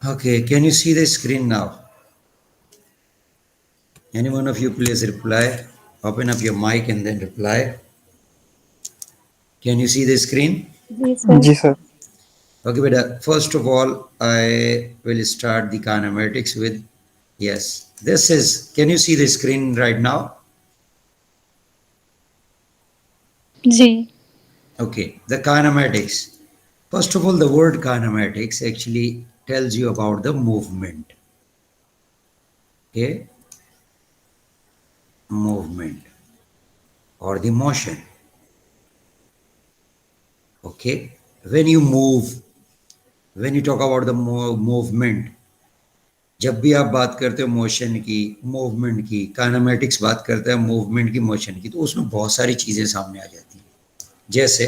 Okay, can you see the screen now? Any one of you please reply. Open up your mic and then reply. Can you see the screen? जी sir. जी sir. Okay, but first of all, I will start the kinematics with, yes, this is, can you see the screen right now? जी Okay, the kinematics. First of all, the word kinematics actually tells you about the movement. Okay, movement or the motion. Okay, when you move, when you talk about the movement, जब भी आप बात करते हो motion की, movement की, kinematics बात करता है मूवमेंट की, मोशन की, तो उसमें बहुत सारी चीज़ें सामने आ जाती हैं। जैसे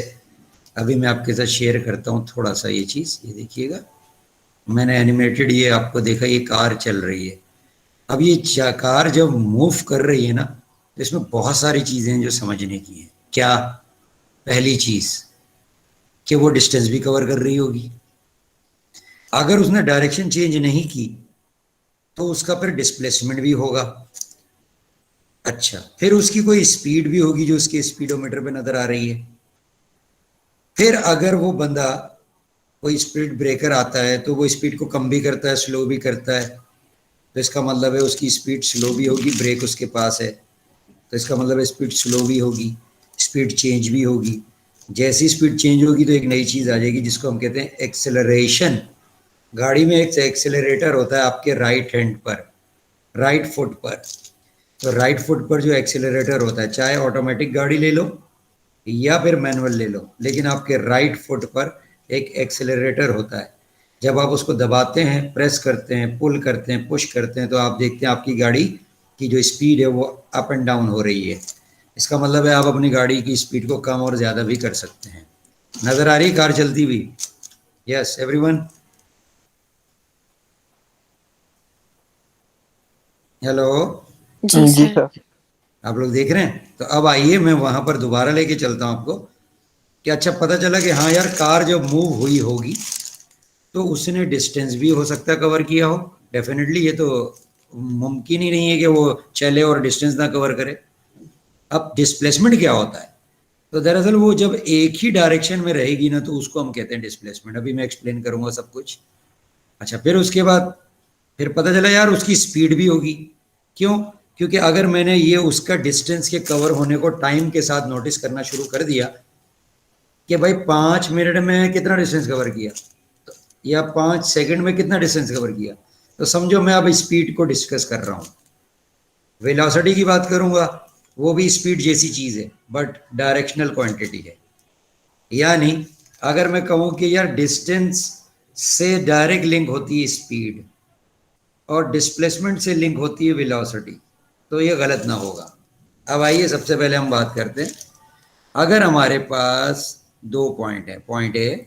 अभी मैं आपके साथ शेयर करता हूँ थोड़ा सा ये चीज़, ये देखिएगा, मैंने एनिमेटेड ये आपको देखा, ये कार चल रही है। अब ये कार जब मूव कर रही है ना, तो इसमें बहुत सारी चीज़ें हैं जो समझने की हैं। क्या? पहली चीज़ कि वो डिस्टेंस भी कवर कर रही होगी। अगर उसने डायरेक्शन चेंज नहीं की तो उसका फिर डिस्प्लेसमेंट भी होगा। अच्छा, फिर उसकी कोई स्पीड भी होगी जो उसके स्पीडोमीटर पे नजर आ रही है। फिर अगर वो बंदा कोई स्पीड ब्रेकर आता है तो वो स्पीड को कम भी करता है, स्लो भी करता है, तो इसका मतलब है उसकी स्पीड स्लो भी होगी, ब्रेक उसके पास है तो इसका मतलब है स्पीड स्लो भी होगी, स्पीड चेंज भी होगी। जैसी स्पीड चेंज होगी तो एक नई चीज़ आ जाएगी जिसको हम कहते हैं एक्सेलरेशन। गाड़ी में एक एक्सेलरेटर होता है आपके राइट हैंड पर, राइट फुट पर। तो राइट फुट पर जो एक्सेलरेटर होता है, चाहे ऑटोमेटिक गाड़ी ले लो या फिर मैनुअल ले लो, लेकिन आपके राइट फुट पर एक एक्सेलरेटर होता है। जब आप उसको दबाते हैं, प्रेस करते हैं, पुल करते हैं, पुश करते हैं, तो आप देखते हैं आपकी गाड़ी की जो स्पीड है वो अप एंड डाउन हो रही है। इसका मतलब है आप अपनी गाड़ी की स्पीड को कम और ज़्यादा भी कर सकते हैं। नज़र आ रही कार चलती हुई? यस एवरीवन, हेलो, जी जी सर। सर। आप लोग देख रहे हैं? तो अब आइए मैं वहां पर दोबारा लेके चलता हूं आपको कि अच्छा पता चला कि हाँ यार, कार जब मूव हुई होगी तो उसने डिस्टेंस भी हो सकता है कवर किया हो। डेफिनेटली ये तो मुमकिन ही नहीं है कि वो चले और डिस्टेंस ना कवर करे। अब डिस्प्लेसमेंट क्या होता है? तो दरअसल वो जब एक ही डायरेक्शन में रहेगी ना तो उसको हम कहते हैं डिस्प्लेसमेंट। अभी मैं एक्सप्लेन करूंगा सब कुछ। अच्छा, फिर उसके बाद फिर पता चला यार उसकी स्पीड भी होगी। क्यों? क्योंकि अगर मैंने ये उसका डिस्टेंस के कवर होने को टाइम के साथ नोटिस करना शुरू कर दिया कि भाई 5 मिनट में कितना डिस्टेंस कवर किया, तो या 5 सेकंड में कितना डिस्टेंस कवर किया, तो समझो मैं अब स्पीड को डिस्कस कर रहा हूँ। वेलोसिटी की बात करूंगा, वो भी स्पीड जैसी चीज है बट डायरेक्शनल क्वांटिटी है। यानी अगर मैं कहूं कि यार डिस्टेंस से डायरेक्ट लिंक होती है स्पीड और डिस्प्लेसमेंट से लिंक होती है वेलोसिटी, तो ये गलत ना होगा। अब आइए सबसे पहले हम बात करते हैं, अगर हमारे पास दो पॉइंट है, पॉइंट ए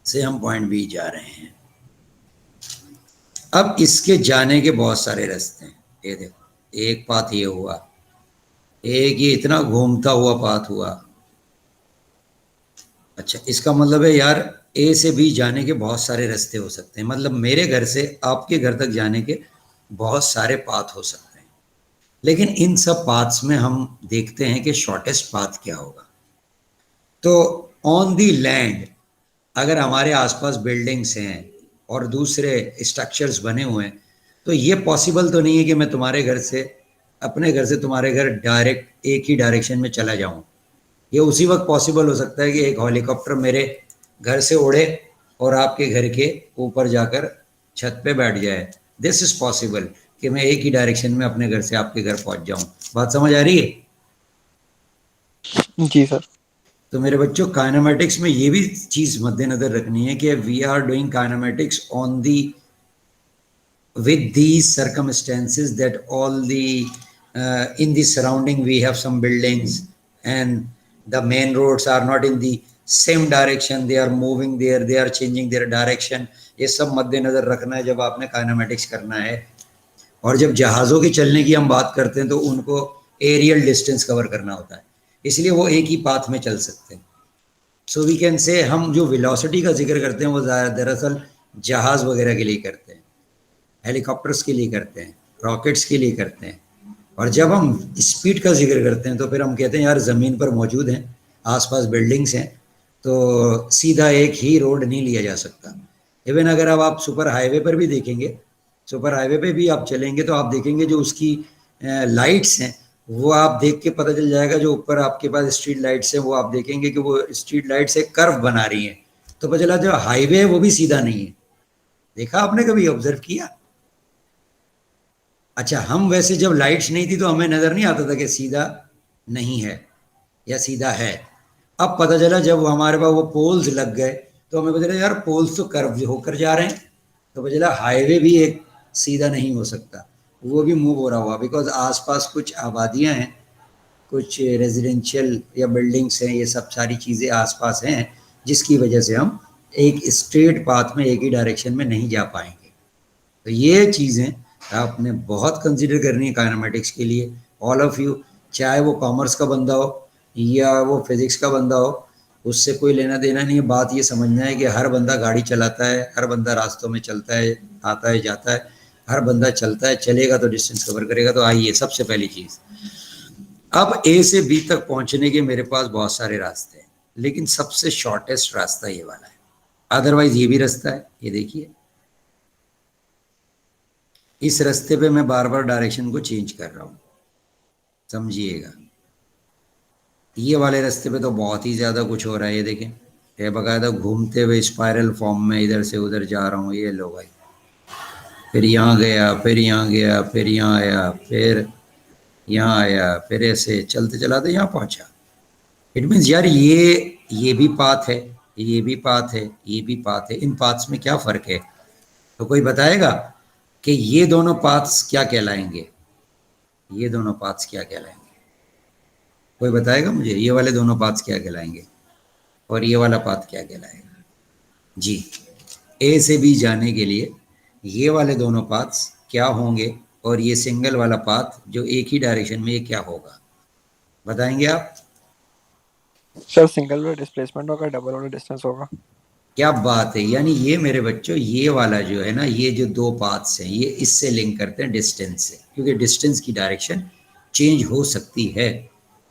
से हम पॉइंट बी जा रहे हैं। अब इसके जाने के बहुत सारे रास्ते हैं। ये देखो, एक पाथ ये हुआ, एक ये इतना घूमता हुआ पाथ हुआ। अच्छा, इसका मतलब है यार ए से बी जाने के बहुत सारे रास्ते हो सकते हैं। मतलब मेरे घर से आपके घर तक जाने के बहुत सारे पाथ हो सकते हैं, लेकिन इन सब पाथ्स में हम देखते हैं कि शॉर्टेस्ट पाथ क्या होगा। तो ऑन दी लैंड अगर हमारे आसपास बिल्डिंग्स हैं और दूसरे स्ट्रक्चर्स बने हुए हैं, तो ये पॉसिबल तो नहीं है कि मैं तुम्हारे घर से, अपने घर से तुम्हारे घर डायरेक्ट एक ही डायरेक्शन में चला जाऊं। ये उसी वक्त पॉसिबल हो सकता है कि एक हेलीकॉप्टर मेरे घर से उड़े और आपके घर के ऊपर जाकर छत पे बैठ जाए। दिस इज पॉसिबल कि मैं एक ही डायरेक्शन में अपने घर से आपके घर पहुंच जाऊं। बात समझ आ रही है? जी सर। तो मेरे बच्चों, काइनेमेटिक्स में ये भी चीज मद्देनजर रखनी है कि we are doing kinematics on the with these circumstances that all the in the surrounding we have some buildings and the main roads are not in the same direction, they are moving there, they are changing their direction। ये सब मद्देनजर रखना है जब आपने kinematics करना है। और जब जहाज़ों के चलने की हम बात करते हैं तो उनको एरियल डिस्टेंस कवर करना होता है, इसलिए वो एक ही पाथ में चल सकते हैं। सो वी कैन से, हम जो वेलोसिटी का जिक्र करते हैं वो दरअसल जहाज वगैरह के लिए करते हैं, हेलीकॉप्टर्स के लिए करते हैं, रॉकेट्स के लिए करते हैं। और जब हम स्पीड का जिक्र करते हैं तो फिर हम कहते हैं यार ज़मीन पर मौजूद हैं, आसपास बिल्डिंग्स हैं, तो सीधा एक ही रोड नहीं लिया जा सकता। इवन अगर अब आप सुपर हाईवे पर भी देखेंगे, सुपर हाईवे पे भी आप चलेंगे तो आप देखेंगे जो उसकी लाइट्स हैं वो आप देख के पता चल जाएगा, जो ऊपर आपके पास स्ट्रीट लाइट्स हैं वो आप देखेंगे कि वो स्ट्रीट लाइट्स एक कर्व बना रही हैं, तो पता चला जो हाईवे है वो भी सीधा नहीं है। देखा आपने, कभी ऑब्जर्व किया? अच्छा, हम वैसे जब लाइट्स नहीं थी तो हमें नजर नहीं आता था कि सीधा नहीं है या सीधा है। अब पता चला जब हमारे पास वो पोल्स लग गए तो हमें पता चला यार पोल्स तो कर्व होकर जा रहे हैं, तो पता चला हाईवे भी एक सीधा नहीं हो सकता, वो भी मूव हो रहा हुआ, बिकॉज आसपास कुछ आबादियां हैं, कुछ रेजिडेंशियल या बिल्डिंग्स हैं, ये सब सारी चीज़ें आसपास हैं, जिसकी वजह से हम एक स्ट्रेट पाथ में एक ही डायरेक्शन में नहीं जा पाएंगे। तो ये चीज़ें आपने बहुत कंसिडर करनी है काइनेमेटिक्स के लिए, ऑल ऑफ यू, चाहे वो कॉमर्स का बंदा हो या वो फिजिक्स का बंदा हो, उससे कोई लेना देना नहीं है। बात ये समझना है कि हर बंदा गाड़ी चलाता है, हर बंदा रास्तों में चलता है, आता है जाता है, हर बंदा चलता है, चलेगा तो डिस्टेंस कवर करेगा। तो आइए, सबसे पहली चीज़, अब ए से बी तक पहुंचने के मेरे पास बहुत सारे रास्ते हैं, लेकिन सबसे शॉर्टेस्ट रास्ता ये वाला है। अदरवाइज ये भी रास्ता है, ये देखिए, इस रास्ते पे मैं बार बार डायरेक्शन को चेंज कर रहा हूं, समझिएगा। ये वाले रास्ते पे तो बहुत ही ज़्यादा कुछ हो रहा है, ये देखें, ये बकायदा घूमते हुए स्पाइरल फॉर्म में इधर से उधर जा रहा हूँ। ये लो भाई, फिर यहाँ गया, फिर यहाँ गया, फिर यहाँ आया, फिर यहाँ आया, फिर ऐसे चलते चलाते यहाँ पहुँचा। इट मीन्स यार ये भी पाथ है, ये भी पाथ है, ये भी पाथ है, इन पाथ्स में क्या फ़र्क है? तो कोई बताएगा कि ये दोनों पाथ्स क्या कहलाएंगे? ये दोनों पाथ्स क्या कहलाएंगे? कोई बताएगा मुझे, ये वाले दोनों पाथ्स क्या कहलाएंगे और ये वाला पाथ क्या कहलाएगा? जी, ए से बी जाने के लिए ये वाले दोनों पाथ्स क्या होंगे और ये सिंगल वाला पाथ जो एक ही डायरेक्शन में, ये क्या होगा? बताएंगे आप? सर सिंगल वे डिस्प्लेसमेंट होगा, डबल वे डिस्टेंस होगा। क्या बात है, यानी ये मेरे बच्चों, ये वाला जो है ना, ये जो दो पाथ्स हैं ये इससे लिंक करते हैं डिस्टेंस से, क्योंकि डिस्टेंस की डायरेक्शन चेंज हो सकती है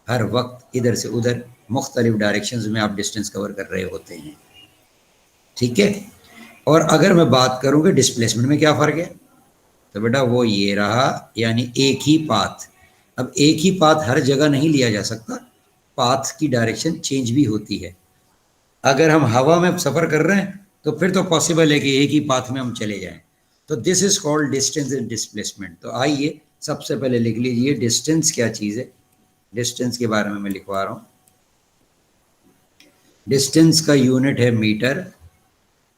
हर वक्त, इधर से उधर मुख्तलिफ डायरेक्शंस में आप डिस्टेंस कवर कर रहे होते हैं, ठीक है। और अगर मैं बात करूं कि डिस्प्लेसमेंट में क्या फ़र्क है, तो बेटा वो ये रहा, यानी एक ही पाथ। अब एक ही पाथ हर जगह नहीं लिया जा सकता, पाथ की डायरेक्शन चेंज भी होती है। अगर हम हवा में सफ़र कर रहे हैं तो फिर तो पॉसिबल है कि एक ही पाथ में हम चले जाएं, तो this is called distance and displacement. तो आइए सबसे पहले लिख लीजिए डिस्टेंस क्या चीज़ है। डिस्टेंस के बारे में मैं लिखवा रहा हूँ। डिस्टेंस का यूनिट है मीटर,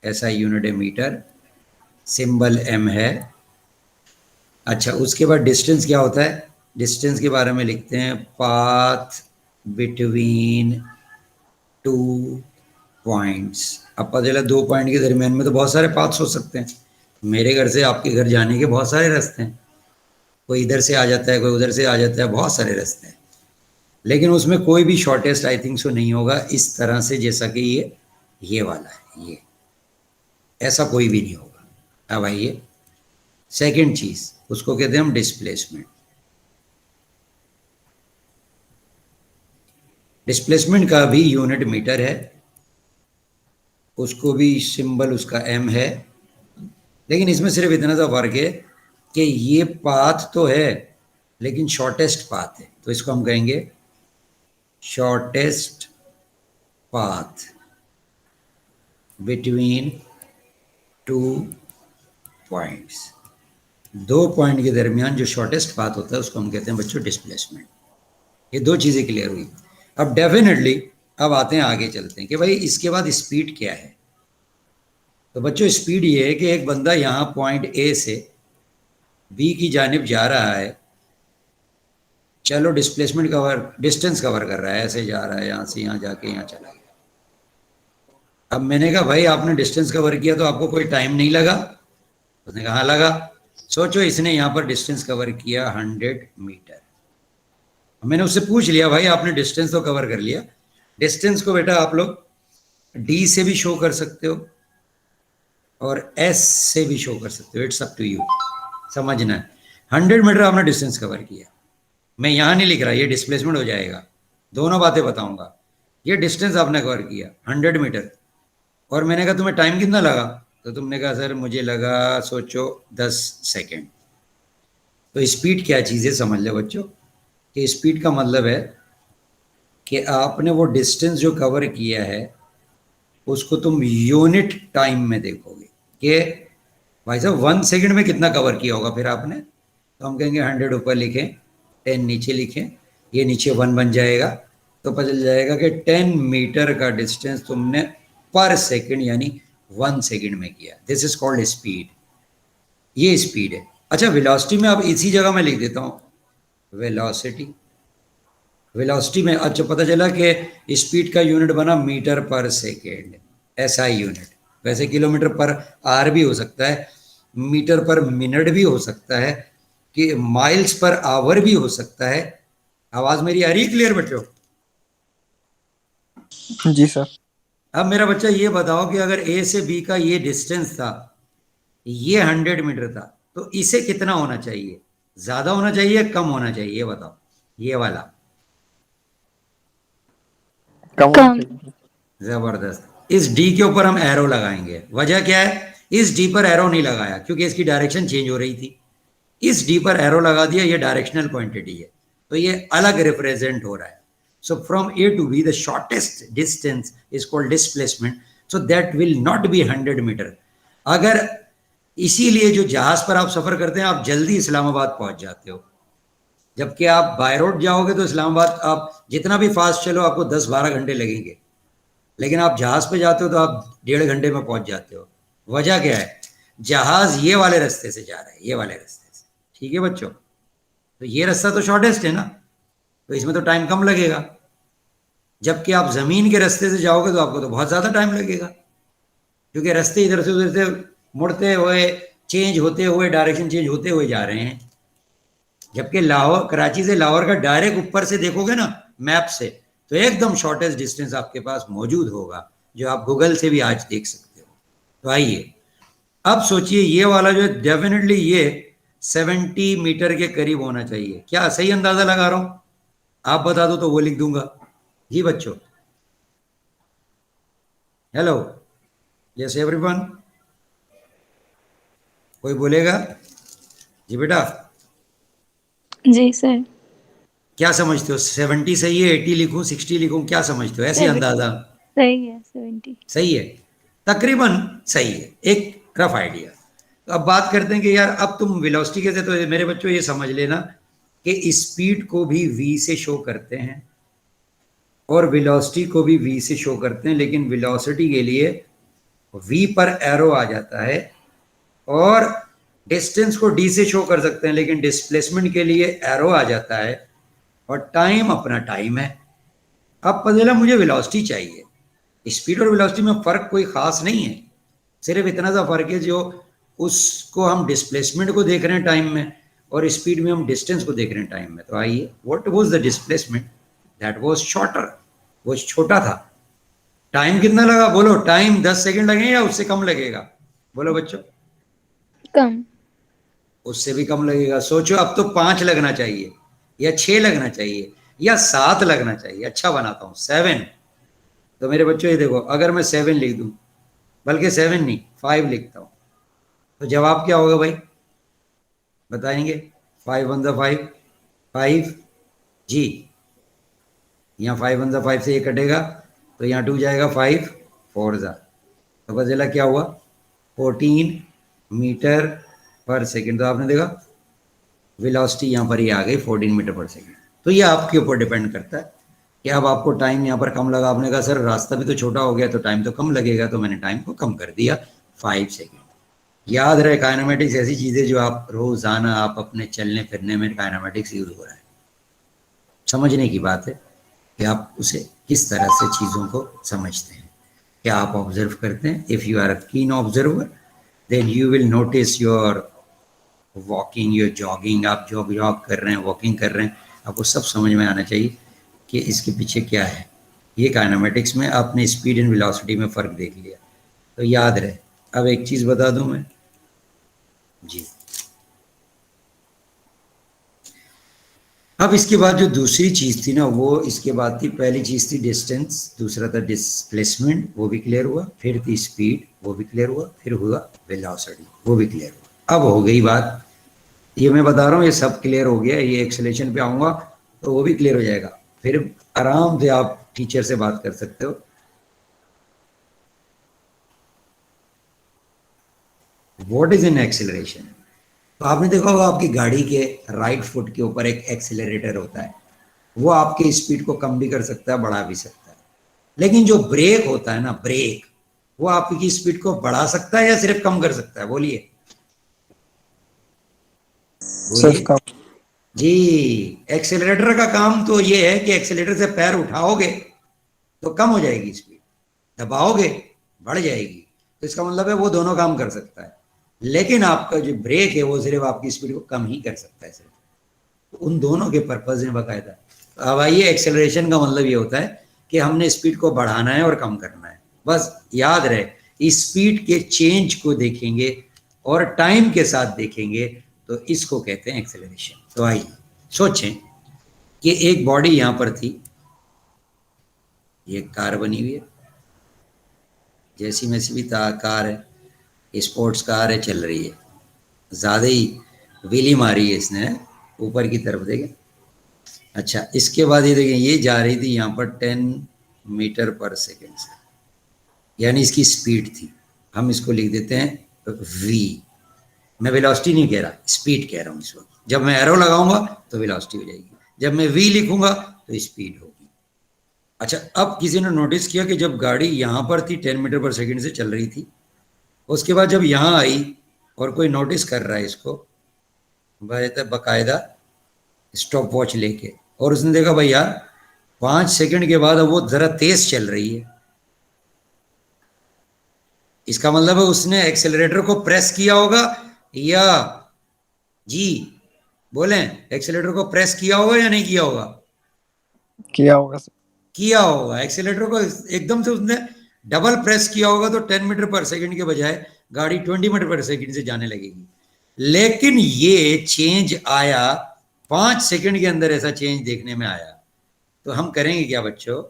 ऐसा यूनिट है मीटर, सिंबल एम है। अच्छा, उसके बाद डिस्टेंस क्या होता है? डिस्टेंस के बारे में लिखते हैं पाथ बिटवीन टू पॉइंट्स। अब पता चला दो पॉइंट के दरमियान में तो बहुत सारे पाथ्स हो सकते हैं। मेरे घर से आपके घर जाने के बहुत सारे रास्ते हैं, कोई इधर से आ जाता है, कोई उधर से आ जाता है, बहुत सारे रास्ते हैं, लेकिन उसमें कोई भी शॉर्टेस्ट आई थिंक सो नहीं होगा इस तरह से जैसा कि ये वाला है, ये ऐसा कोई भी नहीं होगा। अब आइए सेकंड चीज, उसको कहते हैं हम डिस्प्लेसमेंट। डिस्प्लेसमेंट का भी यूनिट मीटर है, उसको भी सिंबल उसका एम है, लेकिन इसमें सिर्फ इतना सा फर्क है कि ये पाथ तो है लेकिन शॉर्टेस्ट पाथ है, तो इसको हम कहेंगे shortest path between two points. दो पॉइंट के दरमियान जो शॉर्टेस्ट पाथ होता है उसको हम कहते हैं बच्चों डिस्प्लेसमेंट। ये दो चीज़ें क्लियर हुई। अब डेफिनेटली अब आते हैं, आगे चलते हैं कि भाई इसके बाद स्पीड क्या है। तो बच्चों स्पीड ये है कि एक बंदा यहाँ पॉइंट ए से बी की जानिब जा रहा है, चलो डिस्प्लेसमेंट कवर, डिस्टेंस कवर कर रहा है, ऐसे जा रहा है, यहाँ से यहाँ जाके यहाँ चला गया। अब मैंने कहा भाई आपने डिस्टेंस कवर किया तो आपको कोई टाइम नहीं लगा? उसने कहा हाँ लगा। सोचो इसने यहाँ पर डिस्टेंस कवर किया 100 मीटर। मैंने उससे पूछ लिया भाई आपने डिस्टेंस तो कवर कर लिया, डिस्टेंस को बेटा आप लोग डी से भी शो कर सकते हो, और एस से भी शो कर सकते हो, इट्स अप टू यू। समझना है, 100 मीटर आपने डिस्टेंस कवर किया, मैं यहाँ नहीं लिख रहा, ये डिस्प्लेसमेंट हो जाएगा, दोनों बातें बताऊंगा। ये डिस्टेंस आपने कवर किया 100 मीटर, और मैंने कहा तुम्हें टाइम कितना लगा, तो तुमने कहा सर मुझे लगा सोचो 10 सेकेंड। तो स्पीड क्या चीज़ है समझ लो बच्चों, कि स्पीड का मतलब है कि आपने वो डिस्टेंस जो कवर किया है उसको तुम यूनिट टाइम में देखोगे कि भाई साहब 1 सेकंड में कितना कवर किया होगा फिर आपने। तो हम कहेंगे 100 ऊपर लिखें, 10 नीचे लिखें, ये नीचे 1 बन जाएगा, तो पता चल जाएगा कि 10 मीटर का डिस्टेंस तुमने पर सेकंड यानी 1 सेकंड में किया। दिस इज कॉल्ड स्पीड, ये स्पीड है। अच्छा, वेलोसिटी में अब इसी जगह मैं लिख देता हूं वेलोसिटी। वेलोसिटी में अच्छा पता चला कि स्पीड का यूनिट बना मीटर पर सेकेंड, ऐसा ही यूनिट। वैसे किलोमीटर पर आवर भी हो सकता है, मीटर पर मिनट भी हो सकता है, कि माइल्स पर आवर भी हो सकता है। आवाज मेरी आ रही क्लियर बच्चों? जी सर। अब मेरा बच्चा ये बताओ कि अगर ए से बी का ये डिस्टेंस था, ये 100 मीटर था, तो इसे कितना होना चाहिए? ज्यादा होना चाहिए कम होना चाहिए, ये बताओ, ये वाला। कम होना कम। चाहिए। जबरदस्त। इस डी के ऊपर हम एरो लगाएंगे, वजह क्या है? इस डी पर एरो नहीं लगाया क्योंकि इसकी डायरेक्शन चेंज हो रही थी, इस डी पर एरो लगा दिया, ये डायरेक्शनल क्वांटिटी है, तो ये अलग रिप्रेजेंट हो रहा है। So from A to B the shortest distance is called displacement, so that will not be 100 metre. अगर इसीलिए जो जहाज पर आप सफर करते हैं आप जल्दी इस्लामाबाद पहुंच जाते हो, जबकि आप बाय रोड जाओगे तो इस्लामाबाद आप जितना भी फास्ट चलो आपको 10-12 घंटे लगेंगे, लेकिन आप जहाज पे जाते हो तो आप 1.5 घंटे में पहुंच जाते हो। वजह क्या है? जहाज ये वाले रास्ते से जा रहा है, ये वाले रास्ते से। ठीक है बच्चों, तो ये रास्ता तो शॉर्टेस्ट है ना, तो इसमें तो टाइम कम लगेगा। जबकि आप जमीन के रास्ते से जाओगे तो आपको तो बहुत ज्यादा टाइम लगेगा, क्योंकि रास्ते इधर से उधर से मुड़ते हुए, चेंज होते हुए, डायरेक्शन चेंज होते हुए जा रहे हैं। जबकि लाहौर, कराची से लाहौर का डायरेक्ट ऊपर से देखोगे ना मैप से, तो एकदम शॉर्टेस्ट डिस्टेंस आपके पास मौजूद होगा, जो आप गूगल से भी आज देख सकते हो। तो आइए अब सोचिए, ये वाला जो है डेफिनेटली ये 70 मीटर के करीब होना चाहिए। क्या सही अंदाजा लगा रहा हूं? आप बता दो तो वो लिख दूंगा। जी बच्चों, हेलो, यस एवरीवन, कोई बोलेगा? जी बेटा, जी सर। क्या समझते हो? 70 सही है, 80 लिखूं, 60 लिखूं, क्या समझते हो? ऐसे अंदाजा सही है 70। सही है, तकरीबन सही है, एक रफ आइडिया। तो अब बात करते हैं कि यार अब तुम वेलोसिटी कैसे, तो मेरे बच्चों ये समझ लेना कि स्पीड को भी v से शो करते हैं और वेलोसिटी को भी v से शो करते हैं, लेकिन वेलोसिटी के लिए v पर एरो आ जाता है, और डिस्टेंस को d से शो कर सकते हैं, लेकिन डिस्प्लेसमेंट के लिए एरो आ जाता है, और टाइम अपना टाइम है। अब पता चला मुझे वेलोसिटी चाहिए। स्पीड और वेलोसिटी में फर्क कोई खास नहीं है, सिर्फ इतना सा फर्क है जो उसको हम डिस्प्लेसमेंट को देख रहे हैं टाइम में, और स्पीड में हम डिस्टेंस को देख रहे हैं टाइम में। तो आइए, what was the displacement? That was shorter, वो छोटा था। टाइम कितना लगा बोलो? टाइम 10 सेकंड लगे या उससे कम लगेगा? बोलो बच्चों। कम। उससे भी कम लगेगा। सोचो, अब तो 5 लगना चाहिए, या 6 लगना चाहिए, या 7 लगना चाहिए। अच्छा बनाता हूं 7। तो मेरे बच्चों ये देखो, अगर मैं 7 लिख दूं, बल्कि 7 नहीं 5 लिखता हूं, तो जवाब क्या होगा भाई? बताएंगे? 5 वन ज़ा 5, 5 जी। यहाँ 5 वन ज़ा 5 से ये कटेगा, तो यहाँ 2 जाएगा, 5 4 ज़ा, तो पता चला क्या हुआ? 14 मीटर पर सेकेंड। तो आपने देखा वेलोसिटी यहाँ पर ही आ गई 14 मीटर पर सेकेंड। तो ये आपके ऊपर डिपेंड करता है कि अब आपको टाइम यहाँ पर कम लगा। आपने कहा सर रास्ता भी तो छोटा हो गया तो टाइम तो कम लगेगा, तो मैंने टाइम को कम कर दिया 5 सेकेंड। याद रहे, काइनेमेटिक्स ऐसी चीज़ें जो आप रोजाना आप अपने चलने फिरने में काइनेमेटिक्स यूज हो रहा है। समझने की बात है कि आप उसे किस तरह से चीज़ों को समझते हैं, क्या आप ऑब्जर्व करते हैं। If you are a keen observer then you will notice your walking, your jogging, आप जॉग कर रहे हैं, वॉकिंग कर रहे हैं, आपको सब समझ में आना चाहिए कि इसके पीछे क्या है। ये काइनेमेटिक्स में आपने स्पीड एंड वेलोसिटी में फ़र्क देख लिया, तो याद रहे अब एक चीज बता दूं मैं जी, अब इसके बाद जो दूसरी चीज थी ना, वो इसके बाद थी, पहली चीज थी डिस्टेंस, दूसरा था डिस्प्लेसमेंट, वो भी क्लियर हुआ, फिर थी स्पीड, वो भी क्लियर हुआ, फिर हुआ वेलोसिटी, वो भी क्लियर हुआ। अब हो गई बात, ये मैं बता रहा हूँ, ये सब क्लियर हो गया, ये एक्सेलेरेशन पे आऊंगा तो वो भी क्लियर हो जाएगा, फिर आराम से आप टीचर से बात कर सकते हो। What is an acceleration? तो आपने देखा होगा आपकी गाड़ी के राइट फुट के ऊपर एक एक्सेलरेटर होता है, वो आपके स्पीड को कम भी कर सकता है, बढ़ा भी सकता है। लेकिन जो ब्रेक होता है ना, ब्रेक, वो आपकी स्पीड को बढ़ा सकता है या सिर्फ कम कर सकता है? बोलिए सिर्फ बोलिए। कम। जी, एक्सेलरेटर का काम तो ये है कि एक्सेलरेटर से पैर उठाओगे तो कम हो जाएगी स्पीड, दबाओगे बढ़ जाएगी। तो इसका मतलब है वो दोनों काम कर सकता है, लेकिन आपका जो ब्रेक है वो सिर्फ आपकी स्पीड को कम ही कर सकता है सिर्फ। तो उन दोनों के पर्पज में बाकायदा। तो अब आइए, एक्सेलरेशन का मतलब ये होता है कि हमने स्पीड को बढ़ाना है और कम करना है। बस याद रहे, स्पीड के चेंज को देखेंगे और टाइम के साथ देखेंगे तो इसको कहते हैं एक्सेलरेशन। तो आइए सोचें कि एक बॉडी यहां पर थी, ये कार बनी हुई है, जैसी मैसी भी कार है, स्पोर्ट्स कार है, चल रही है, ज्यादा ही व्हीली मारी है इसने ऊपर की तरफ, देखें। अच्छा, इसके बाद ये देखें, ये जा रही थी यहाँ पर 10 मीटर पर सेकेंड से, यानी इसकी स्पीड थी। हम इसको लिख देते हैं v। मैं वेलोसिटी नहीं कह रहा, स्पीड कह रहा हूँ इस वक्त। जब मैं एरो लगाऊंगा तो वेलोसिटी हो जाएगी, जब मैं v लिखूंगा तो स्पीड होगी। अच्छा, अब किसी ने नोटिस किया कि जब गाड़ी यहाँ पर थी 10 मीटर पर सेकेंड से चल रही थी, उसके बाद जब यहाँ आई और कोई नोटिस कर रहा है इसको बाकायदा स्टॉप वॉच लेके, और उसने देखा भाई यार 5 सेकंड के बाद अब वो जरा तेज चल रही है, इसका मतलब है उसने एक्सेलरेटर को प्रेस किया होगा, या जी बोलें, एक्सेलरेटर को प्रेस किया होगा या नहीं किया होगा? किया होगा सर। किया होगा। एक्सेलरेटर को एकदम से उसने डबल प्रेस किया होगा तो 10 मीटर पर सेकंड के बजाय गाड़ी 20 मीटर पर सेकंड से जाने लगेगी। लेकिन ये चेंज आया 5 सेकंड के अंदर, ऐसा चेंज देखने में आया। तो हम करेंगे क्या बच्चों,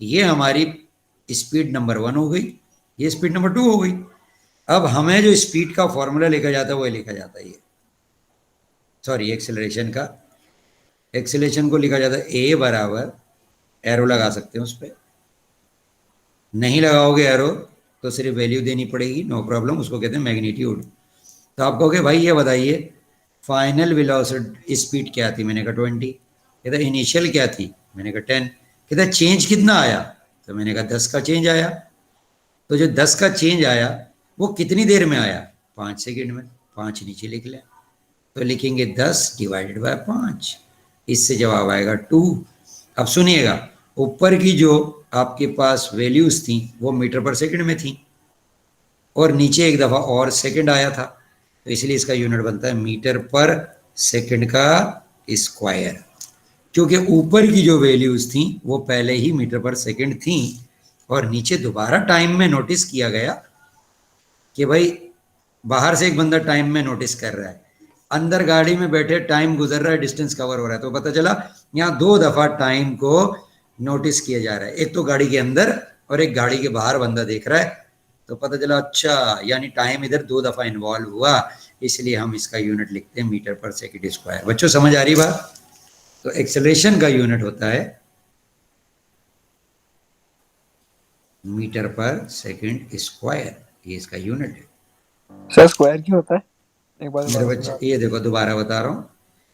ये हमारी स्पीड नंबर 1 हो गई, ये स्पीड नंबर 2 हो गई। अब हमें जो स्पीड का फॉर्मूला लिखा जाता है वो लिखा जाता है, ये सॉरी एक्सेलरेशन को लिखा जाता है ए बराबर, एरो लगा सकते हैं उस पर, नहीं लगाओगे एरो तो सिर्फ वैल्यू देनी पड़ेगी, नो प्रॉब्लम, उसको कहते हैं मैग्नीट्यूड। तो आप कहोगे भाई ये बताइए फाइनल वेलोसिटी स्पीड क्या थी? मैंने कहा 20। कहता इनिशियल क्या थी? मैंने कहा 10। कहता चेंज कितना आया? तो मैंने कहा 10 का चेंज आया। तो जो 10 का चेंज आया वो कितनी देर में आया? 5 सेकंड में। 5 नीचे लिख लें, तो लिखेंगे 10 डिवाइडेड बाय 5, इससे जवाब आएगा 2। अब सुनिएगा, ऊपर की जो आपके पास वैल्यूज थी वो मीटर पर सेकंड में थी, और नीचे एक दफा और सेकंड आया था, तो इसलिए इसका यूनिट बनता है मीटर पर सेकंड का स्क्वायर। क्योंकि ऊपर की जो वैल्यूज थी वो पहले ही मीटर पर सेकंड थी, और नीचे दोबारा टाइम में नोटिस किया गया कि भाई बाहर से एक बंदा टाइम में नोटिस कर रहा है, अंदर गाड़ी में बैठे टाइम गुजर रहा है, डिस्टेंस कवर हो रहा है, तो पता चला यहाँ 2 दफा टाइम को नोटिस किया जा रहा है, एक तो गाड़ी के अंदर और एक गाड़ी के बाहर बंदा देख रहा है। तो पता चला अच्छा, यानी टाइम इधर 2 दफा इन्वॉल्व हुआ, इसलिए हम इसका यूनिट लिखते हैं मीटर पर सेकंड स्क्वायर। बच्चों समझ आ रही बात? तो एक्सेलरेशन का यूनिट होता है मीटर पर सेकंड स्क्वायर, ये इसका यूनिट है। सर स्क्वायर क्यों होता है? एक बार मेरे दोबारा बच्चे समझा। ये देखो, दोबारा बता रहा हूँ,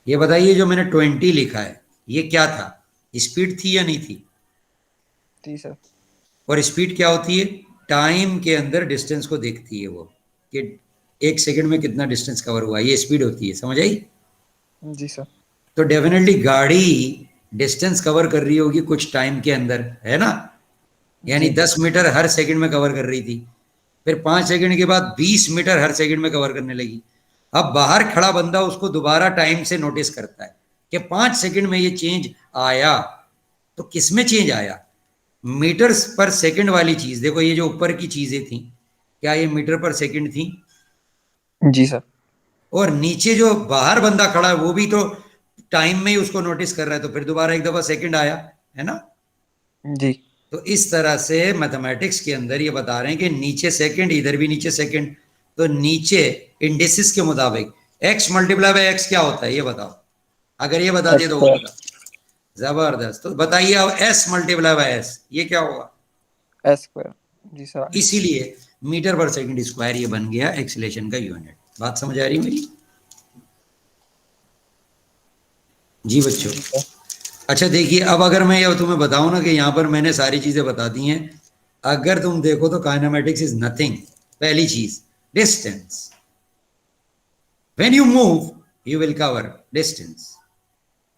ये बताइए जो मैंने 20 लिखा है ये क्या था? स्पीड थी या नहीं थी? जी सर। और स्पीड क्या होती है? टाइम के अंदर डिस्टेंस को देखती है वो, कि 1 सेकंड में कितना डिस्टेंस कवर हुआ, ये स्पीड होती है। समझ आई? जी सर। तो डेफिनेटली गाड़ी डिस्टेंस कवर कर रही होगी कुछ टाइम के अंदर, है ना? यानी जी। 10 मीटर हर सेकंड में कवर कर रही थी, फिर 5 सेकंड के बाद 20 मीटर हर सेकंड में कवर करने लगी। अब बाहर खड़ा बंदा उसको दोबारा टाइम से नोटिस करता है कि 5 सेकंड में ये चेंज आया। तो किस में चेंज आया? मीटर्स पर सेकंड वाली चीज। देखो ये जो ऊपर की चीजें थी क्या ये मीटर पर सेकंड थी? जी सर। और नीचे जो बाहर बंदा खड़ा है वो भी तो टाइम में ही उसको नोटिस कर रहा है, तो फिर दोबारा एक दफा सेकंड आया है ना। जी। तो इस तरह से मैथमेटिक्स के अंदर ये बता रहे हैं कि नीचे सेकंड, इधर भी नीचे सेकंड। तो नीचे इंडिसेस के मुताबिक x मल्टीप्लाई बाय x क्या होता है ये बताओ। अगर ये बता दिया तो वो बता। जबरदस्त। तो बताइए अब s मल्टीप्लाई बाय s ये क्या होगा? S square. जी सर। इसीलिए मीटर पर सेकंड स्क्वायर ये बन गया एक्सीलरेशन का यूनिट। बात समझ आ रही मेरी? जी बच्चों। जी सर। अच्छा देखिए, अब अगर मैं ये तुम्हें बताऊं ना कि यहां पर मैंने सारी चीजें बता दी हैं, अगर तुम देखो तो काइनेमेटिक्स इज नथिंग। पहली चीज distance, when you move you will cover distance.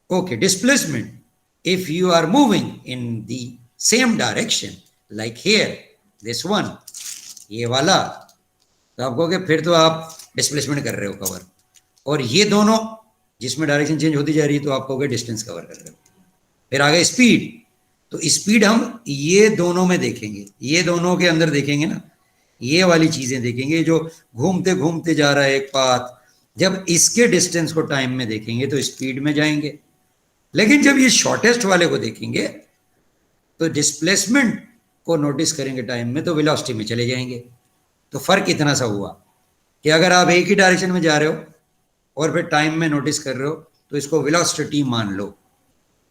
Okay, displacement, if you are moving in the same direction like here this one, ये वाला, तो आप कहोगे फिर तो आप डिस्प्लेसमेंट कर रहे हो कवर। और ये दोनों जिसमें डायरेक्शन चेंज होती जा रही है तो आप कहोगे डिस्टेंस कवर कर रहे हो। फिर आ गए स्पीड, तो स्पीड हम ये दोनों में देखेंगे, ये दोनों के अंदर देखेंगे ना, ये वाली चीजें देखेंगे जो घूमते घूमते जा रहा है एक पाथ। जब इसके डिस्टेंस को टाइम में देखेंगे तो स्पीड में जाएंगे, लेकिन जब ये शॉर्टेस्ट वाले को देखेंगे तो डिस्प्लेसमेंट को नोटिस करेंगे टाइम में तो वेलोसिटी में चले जाएंगे। तो फर्क इतना सा हुआ कि अगर आप एक ही डायरेक्शन में जा रहे हो और फिर टाइम में नोटिस कर रहे हो तो इसको वेलोसिटी मान लो,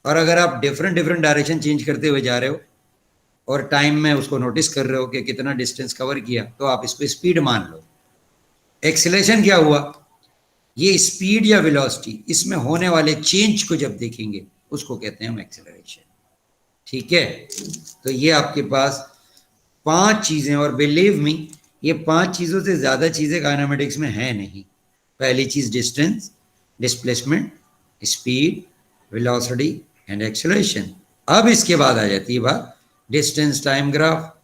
और अगर आप डिफरेंट डिफरेंट डायरेक्शन चेंज करते हुए जा रहे हो और टाइम में उसको नोटिस कर रहे हो कि कितना डिस्टेंस कवर किया तो आप इसको स्पीड मान लो। एक्सीलरेशन क्या हुआ? ये स्पीड या वेलोसिटी, इसमें होने वाले चेंज को जब देखेंगे उसको कहते हैं हम एक्सीलरेशन। ठीक है, तो ये आपके पास 5 चीजें, और बिलीव मी ये 5 चीजों से ज्यादा चीजें काइनेमेटिक्स में है नहीं। पहली चीज distance, displacement, speed, velocity and acceleration. अब इसके बाद आ जाती है बात डिस्टेंस टाइम ग्राफ।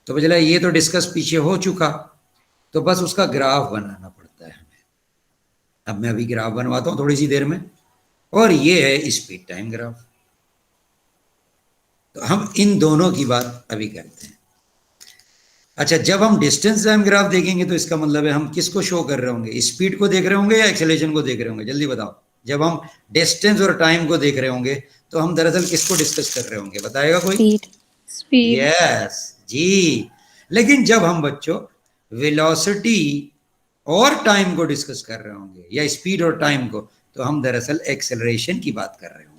तो चला ये तो डिस्कस पीछे हो चुका, तो बस उसका ग्राफ बनाना पड़ता है हमें। अब मैं अभी ग्राफ बनवाता हूं थोड़ी सी देर में, और ये है स्पीड टाइम ग्राफ। तो हम इन दोनों की बात अभी करते हैं। अच्छा, जब हम डिस्टेंस टाइम ग्राफ देखेंगे तो इसका मतलब है हम किसको शो कर रहे होंगे? स्पीड को देख रहे होंगे या एक्सेलरेशन को देख रहे होंगे? जल्दी बताओ। जब हम डिस्टेंस और टाइम को देख रहे होंगे तो हम दरअसल किसको डिस्कस कर रहे होंगे? बताएगा कोई? स्पीड। स्पीड। यस जी। लेकिन जब हम बच्चों वेलोसिटी और टाइम को डिस्कस कर रहे होंगे या स्पीड और टाइम को, तो हम दरअसल एक्सेलरेशन की बात कर रहे होंगे।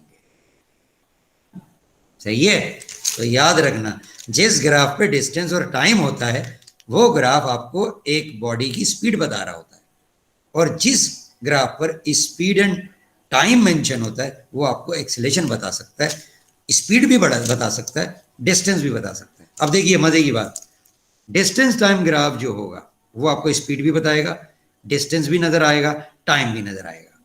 सही है? तो याद रखना, जिस ग्राफ पे डिस्टेंस और टाइम होता है वो ग्राफ आपको एक बॉडी की स्पीड बता रहा होता है, और जिस ग्राफ पर स्पीड एंड टाइम मेंशन होता है वो आपको एक्सेलरेशन बता सकता है, स्पीड भी बता सकता है, डिस्टेंस भी बता सकता है। अब देखिए मजे की बात, डिस्टेंस टाइम ग्राफ जो होगा वो आपको स्पीड भी बताएगा, डिस्टेंस भी नजर आएगा, टाइम भी नजर आएगा।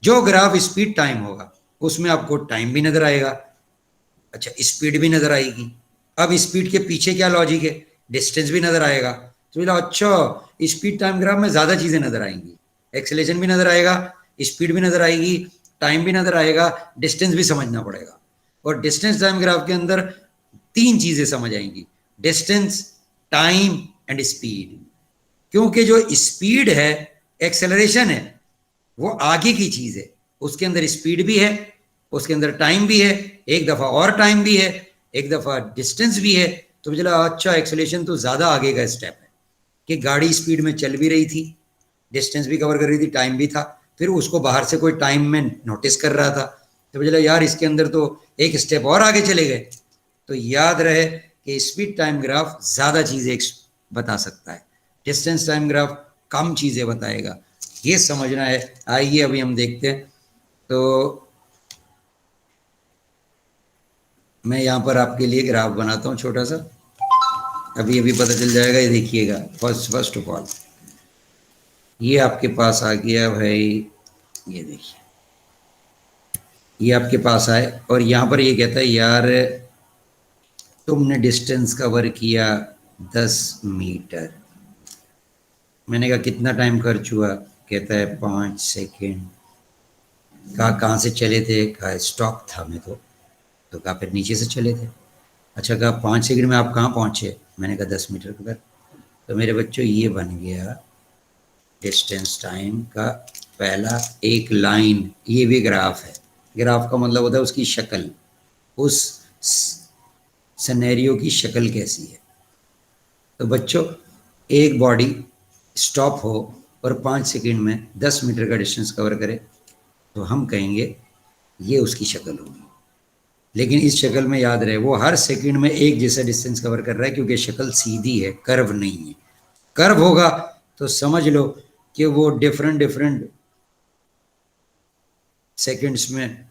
जो ग्राफ स्पीड टाइम होगा उसमें आपको टाइम भी नजर आएगा, अच्छा स्पीड भी नजर आएगी। अब स्पीड के पीछे क्या लॉजिक है? डिस्टेंस भी नजर आएगा। तो बोला अच्छा स्पीड टाइम ग्राफ में ज्यादा चीजें नजर आएंगी, एक्सेलरेशन भी नजर आएगा, स्पीड भी नजर आएगी, टाइम भी नजर आएगा, डिस्टेंस भी समझना पड़ेगा। और डिस्टेंस टाइम ग्राफ के अंदर 3 चीजें समझ आएंगी, डिस्टेंस, टाइम एंड स्पीड। क्योंकि जो स्पीड है, एक्सेलरेशन है, वो आगे की चीज है, उसके अंदर स्पीड भी है, उसके अंदर टाइम भी है, एक दफा और टाइम भी है, एक दफा डिस्टेंस भी है। तो मुझे लगा अच्छा एक्सेलरेशन तो ज्यादा आगे का स्टेप है कि गाड़ी स्पीड में चल भी रही थी, डिस्टेंस भी कवर कर रही थी, टाइम भी था, फिर उसको बाहर से कोई टाइम में नोटिस कर रहा था। तो मुझे लगा यार इसके अंदर तो एक स्टेप और आगे चले गए। तो याद रहे कि स्पीड टाइम ग्राफ ज्यादा चीजें बता सकता है, डिस्टेंस टाइम ग्राफ कम चीजें बताएगा, ये समझना है। आइए अभी हम देखते हैं। तो मैं यहाँ पर आपके लिए ग्राफ बनाता हूँ छोटा सा, अभी अभी पता चल जाएगा। ये देखिएगा, फर्स्ट ऑफ ऑल ये आपके पास आ गया भाई, ये देखिए ये आपके पास आए, और यहाँ पर ये कहता है यार तुमने डिस्टेंस कवर किया 10 मीटर। मैंने कहा कितना टाइम खर्च हुआ? कहता है 5 सेकेंड। कहा कहाँ से चले थे? कहा स्टॉप था मैं तो कहा फिर नीचे से चले थे। अच्छा, कहा 5 सेकंड में आप कहाँ पहुँचे? मैंने कहा 10 मीटर पर। तो मेरे बच्चों ये बन गया डिस्टेंस टाइम का पहला एक लाइन। ये भी ग्राफ है। ग्राफ का मतलब होता है उसकी शक्ल, उस सिनेरियो की शक्ल कैसी है। तो बच्चों एक बॉडी स्टॉप हो और 5 सेकंड में 10 मीटर का डिस्टेंस कवर करे तो हम कहेंगे ये उसकी शक्ल होगी। लेकिन इस शक्ल में याद रहे वो हर सेकंड में एक जैसा डिस्टेंस कवर कर रहा है, क्योंकि शक्ल सीधी है, कर्व नहीं है। कर्व होगा तो समझ लो कि वो डिफरेंट डिफरेंट सेकंड्स में,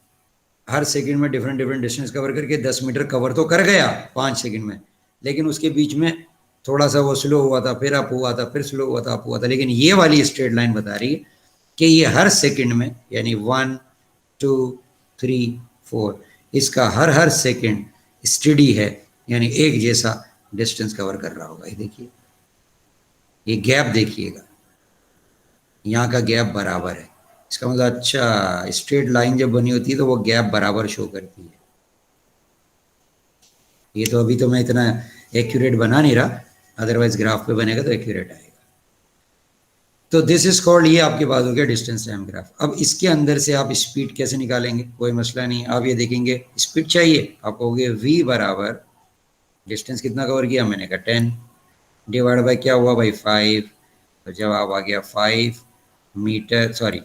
हर सेकंड में डिफरेंट डिफरेंट डिस्टेंस कवर करके 10 मीटर कवर तो कर गया 5 सेकंड में, लेकिन उसके बीच में थोड़ा सा वो स्लो हुआ था, फिर अप हुआ था, फिर स्लो हुआ था, अप हुआ था। लेकिन ये वाली स्ट्रेट लाइन बता रही है कि ये हर सेकंड में, यानी 1 2 3 4, इसका हर हर सेकंड स्टडी है, यानी एक जैसा डिस्टेंस कवर कर रहा होगा। ये देखिए, ये गैप देखिएगा, यहाँ का गैप बराबर है। इसका मतलब अच्छा, स्ट्रेट लाइन जब बनी होती है तो वो गैप बराबर शो करती है। ये तो अभी तो मैं इतना एक्यूरेट बना नहीं रहा, अदरवाइज ग्राफ पे बनेगा तो एक्यूरेट आएगा। तो दिस इज कॉल्ड, ये आपके पास हो गया डिस्टेंस टाइम ग्राफ। अब इसके अंदर से आप स्पीड कैसे निकालेंगे, कोई मसला नहीं। आप ये देखेंगे स्पीड चाहिए, आप कहोगे v बराबर डिस्टेंस कितना कवर किया, मैंने कहा 10 डिवाइड बाय क्या हुआ भाई 5, तो जवाब आ गया 5 मीटर, सॉरी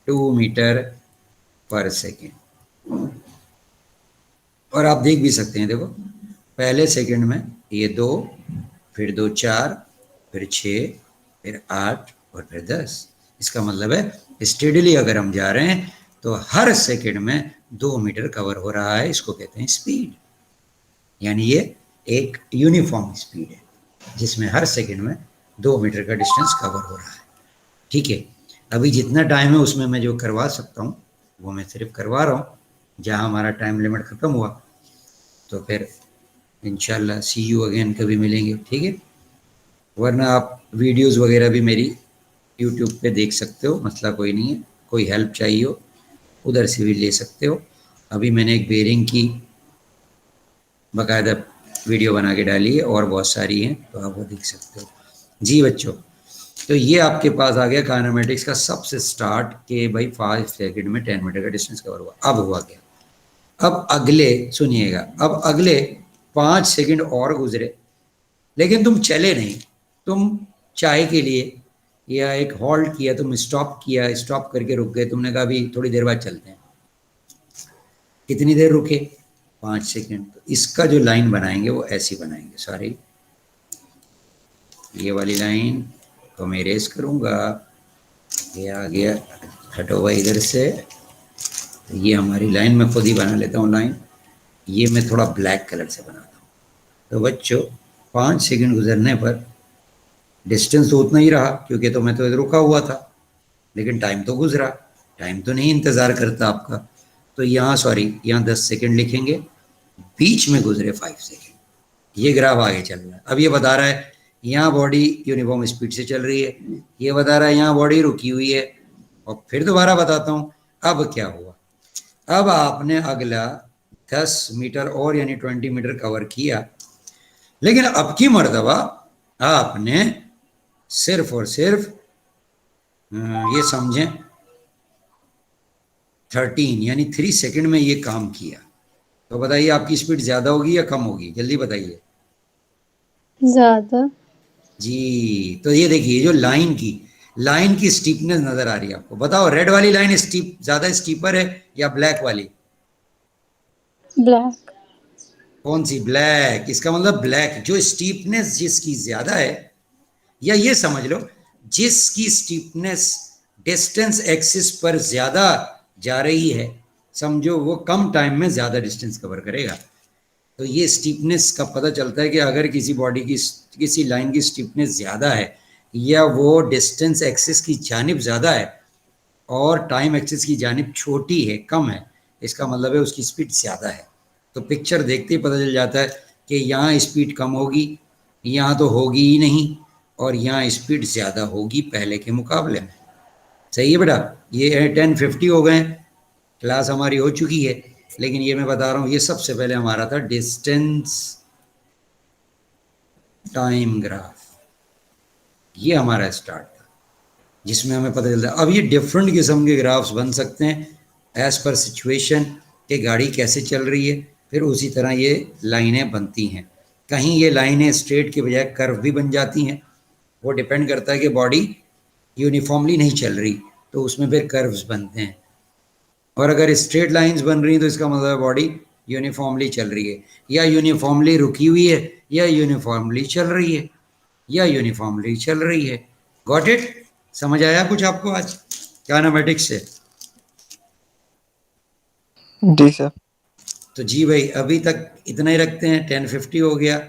2 मीटर पर सेकेंड। और आप देख भी सकते हैं, देखो पहले सेकंड में ये 2, फिर 2 4, फिर 6, फिर 8 और फिर 10। इसका मतलब है स्टेडली अगर हम जा रहे हैं तो हर सेकंड में 2 मीटर कवर हो रहा है। इसको कहते हैं स्पीड, यानी ये एक यूनिफॉर्म स्पीड है जिसमें हर सेकंड में 2 मीटर का डिस्टेंस कवर हो रहा है। ठीक है, अभी जितना टाइम है उसमें मैं जो करवा सकता हूँ वो मैं सिर्फ करवा रहा हूँ। जहाँ हमारा टाइम लिमिट ख़त्म हुआ तो फिर इंशाल्लाह सी यू अगेन कभी मिलेंगे, ठीक है। वरना आप वीडियोस वगैरह भी मेरी यूट्यूब पे देख सकते हो, मसला कोई नहीं है। कोई हेल्प चाहिए हो उधर से भी ले सकते हो। अभी मैंने एक बेरिंग की बाकायदा वीडियो बना के डाली है और बहुत सारी हैं, तो आप वो देख सकते हो। जी बच्चों, तो ये आपके पास आ गया काइनेमेटिक्स का सबसे स्टार्ट के भाई 5 सेकंड में 10 मीटर का डिस्टेंस कवर हुआ। अब हुआ क्या, अब अगले सुनिएगा, अब अगले 5 सेकंड और गुजरे लेकिन तुम चले नहीं। तुम चाय के लिए या एक हॉल्ट किया, तुम स्टॉप किया, स्टॉप करके रुक गए, तुमने कहा अभी थोड़ी देर बाद चलते हैं। कितनी देर रुके, 5 सेकंड। तो इसका जो लाइन बनाएंगे वो ऐसी बनाएंगे, सॉरी ये वाली लाइन को मैं इरेज करूँगा, ये आ गया, हटो भाई इधर से। ये हमारी लाइन मैं खुद ही बना लेता हूँ लाइन, ये मैं थोड़ा ब्लैक कलर से बनाता हूँ। तो बच्चों 5 सेकंड गुजरने पर डिस्टेंस तो उतना ही रहा, क्योंकि तो मैं तो इधर रुका हुआ था, लेकिन टाइम तो गुजरा, टाइम तो नहीं इंतज़ार करता आपका। तो यहाँ सॉरी, यहाँ 10 सेकंड लिखेंगे, बीच में गुजरे 5 सेकंड। ये ग्राफ आगे चल रहा है। अब ये बता रहा है यहाँ बॉडी यूनिफॉर्म स्पीड से चल रही है, ये बता रहा है यहाँ बॉडी रुकी हुई है। और फिर दोबारा बताता हूँ अब क्या हुआ। अब आपने अगला 10 मीटर और यानी 20 मीटर कवर किया, लेकिन अब की मर्तबा आपने सिर्फ और सिर्फ ये समझें 13 यानी 3 सेकंड में ये काम किया। तो बताइए आपकी स्पीड ज़्यादा होगी या कम होगी, जल्दी बताइए। ज्यादा। जी, तो ये देखिए जो लाइन की स्टीपनेस नजर आ रही है आपको, बताओ रेड वाली लाइन स्टीप ज्यादा स्टीपर है या ब्लैक वाली? ब्लैक। कौन सी? ब्लैक। इसका मतलब ब्लैक, जो स्टीपनेस जिसकी ज्यादा है, या ये समझ लो जिसकी स्टीपनेस डिस्टेंस एक्सिस पर ज्यादा जा रही है, समझो वो कम टाइम में ज्यादा डिस्टेंस कवर करेगा। तो ये स्टीपनेस का पता चलता है कि अगर किसी बॉडी की किसी लाइन की स्टीपनेस ज़्यादा है या वो डिस्टेंस एक्सिस की जानिब ज़्यादा है और टाइम एक्सिस की जानिब छोटी है, कम है, इसका मतलब है उसकी स्पीड ज़्यादा है। तो पिक्चर देखते ही पता चल जाता है कि यहाँ स्पीड कम होगी, यहाँ तो होगी ही नहीं, और यहाँ स्पीड ज़्यादा होगी पहले के मुकाबले में। सही है बेटा, ये 10:50 हो गए, क्लास हमारी हो चुकी है, लेकिन ये मैं बता रहा हूँ ये सबसे पहले हमारा था डिस्टेंस टाइम ग्राफ। ये हमारा स्टार्ट था, जिसमें हमें पता चलता है अब ये डिफरेंट किस्म के ग्राफ्स बन सकते हैं एज पर सिचुएशन कि गाड़ी कैसे चल रही है, फिर उसी तरह ये लाइनें बनती हैं। कहीं ये लाइनें स्ट्रेट के बजाय कर्व भी बन जाती हैं, वो डिपेंड करता है कि बॉडी यूनिफॉर्मली नहीं चल रही, तो उसमें फिर कर्व्स बनते हैं। और अगर स्ट्रेट लाइंस बन रही हैं तो इसका मतलब है बॉडी यूनिफॉर्मली चल रही है, या यूनिफॉर्मली रुकी हुई है, या यूनिफॉर्मली चल रही है, या यूनिफॉर्मली चल रही है। Got it? समझ आया कुछ आपको आज काइनेमेटिक्स से? जी सर। तो जी भाई अभी तक इतना ही रखते हैं, 10:50 हो गया।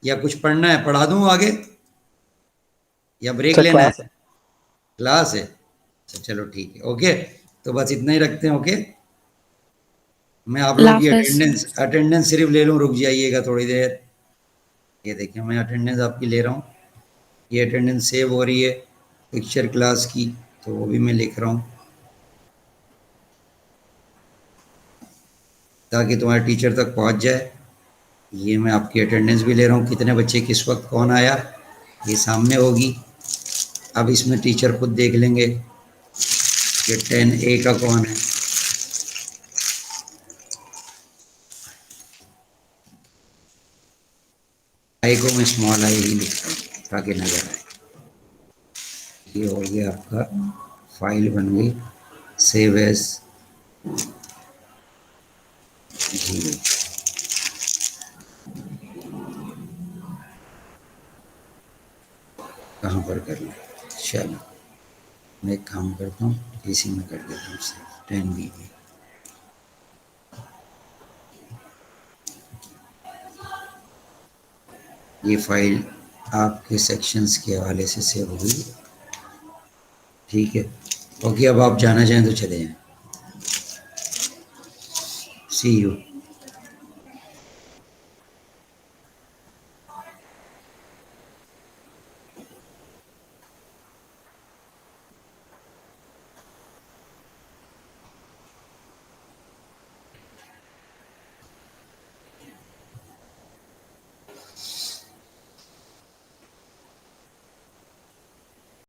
या कुछ पढ़ना है, पढ़ा दूं आगे, या ब्रेक सर लेना क्लास है? क्लास है? अच्छा चलो ठीक है, ओके। तो बस इतना ही रखते हैं, ओके। मैं आप लोगों की लाफिज। अटेंडेंस सिर्फ ले लूँ, रुक जाइएगा थोड़ी देर। ये देखिए मैं अटेंडेंस आपकी ले रहा हूँ, ये अटेंडेंस सेव हो रही है पिक्चर क्लास की, तो वो भी मैं लिख रहा हूँ ताकि तुम्हारे टीचर तक पहुँच जाए। ये मैं आपकी अटेंडेंस भी ले रहा हूँ, कितने बच्चे किस वक्त कौन आया ये सामने होगी। अब इसमें टीचर खुद देख लेंगे कि 10A का कौन है। आई को मैं स्मॉल आई ही लिखता हूँ ताकि नजर आए। ये हो गया आपका, फाइल बन गई, सेव एज जी। कहाँ पर कर लें? चलो मैं एक काम करता हूँ, इसी में कर देता हूँ सिर्फ 10 GB। ये फाइल आपके सेक्शंस के हवाले से सेव हो गई, ठीक है। ओके अब आप जाना चाहें तो चले जाएं। सी यू।